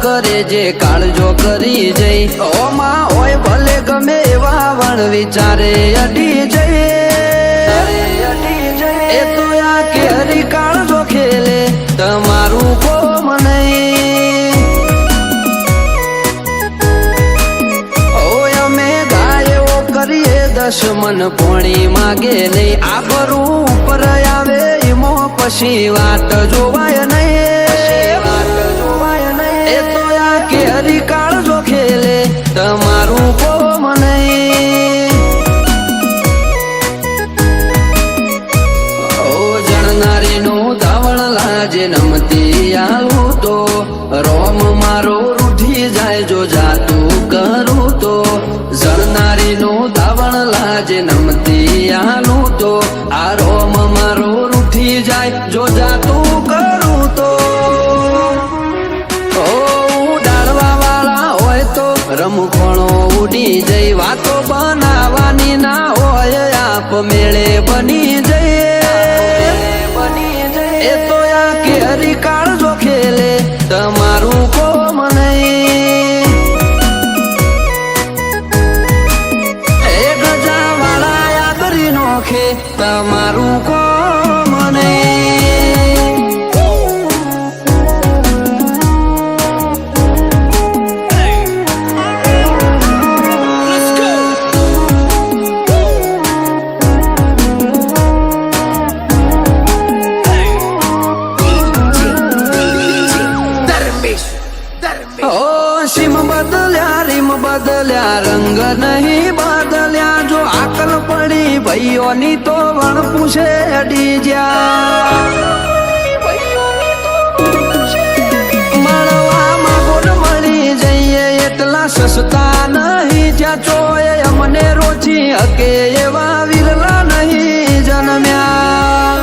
કરે જે કાળજો કરી જઈ ઓમાં હોય ભલે ગમે એવા વણ વિચારે અડી જઈએ એ તો આ કેરી કાળજો ખેલે તમારું કોમ નહીં ઓય અમે ગાયો કરીએ દશમન પોણી માગે નહીં આ ભરું ઉપર આવે ઈમો પછી વાત જોવાય નહીં એ તો આ કેરી કાળજો ખેલે તમારું કોમ નહીં ઓ જણનારીનું ધાવણ લાજે નમતી આવું તો રોમ મારો રૂઠી જાય જો જાતું કરું તો જણનારીનું ધાવણ લાજે નમતી આલું તો આ રોમ મારો રૂઠી જાય જો જાતું કરું તો રમખણો ઉડી જઈ વાતો બનાવવાની ના હોય આપ મેળે બની જઈએ એ તો આ કેરી કાળજો ખેલે તમારું કોમ નહીં એ ગજાવાળા યાદરી નોખે તમારું કોમ નહીં સીમ બદલ્યા રીમ બદલ્યા રંગ નહીં બદલ્યા જો આકલ પડી ભાઈઓની તો વણ પૂછે અડી જ્યા મળવામાં ગુણ મળી જઈએ એટલા સસ્તા નહીં જ્યાં ચોય અમને રોજી હકે એવા વિરલા નહીં જન્મ્યા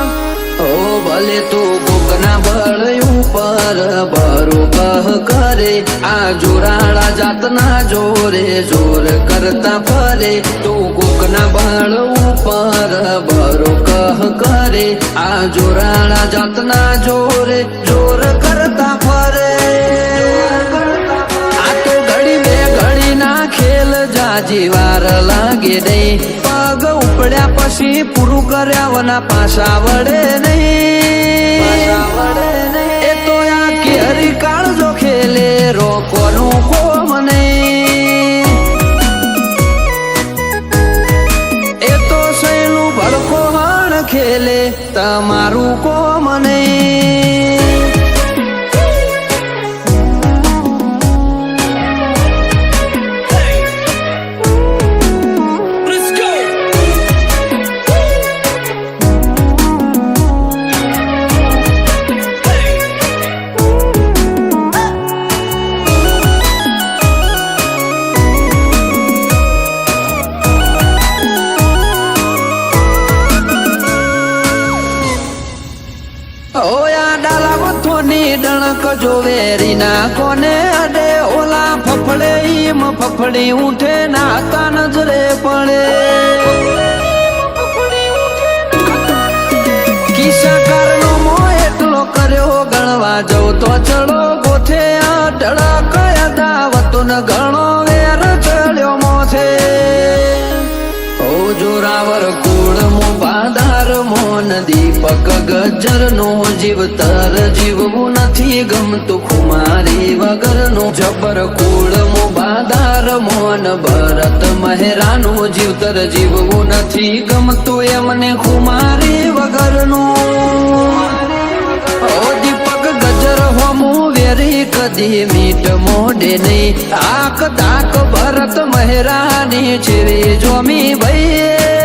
ઓ ભલે તું કોકના બળ ઉપર બરોબર કરે આ જોરાળા જાતના જોરે જોર કરતા ફરે તું કોકના બળ ઉપર બરોબર કરે આ જોરાળા જાતના જોરે જોર કરતા ફરે આ તો ઘડી બે ઘડી ના ખેલ જાજી વાર લાગે નહીં પગ ઉપડ્યા પછી પૂરું કર્યા વના પાછા વળે નહીં એ તો આ કેરી કાળજો ખેલે રોકોનું કોમ નહીં એ તો સૈલું ભડકો હણ ખેલે તમારું કોમ નહીં ડણક જો વેરી ના કોને અડે ઓલા ફફડે ઈમ ફફડી ઉઠે ના તા નજરે પડે કિસ્સા કારનો મો એટલો કર્યો ગણવા જવ તો ચડો ગોથે અઢળક અદાવતો ન ગણો વેર ચડ્યો મોથે ઓ જોરાવર કુળ મો બાધાર મોન દીપક ગજર નો જીવતર જીવવું નથી ગમતું ખુમારી વગરનો જબર કુળ મો બાધાર મોન ભરત મહેરાનું જીવતર જીવવું નથી ગમતું એમને ખુમારી વગરનું ઓ દીપક ગજર હોમું વેરી કદી મીટ મોઢે નહીં આક દાક ભરત મહેરાની છેવી જોમી ભાઈ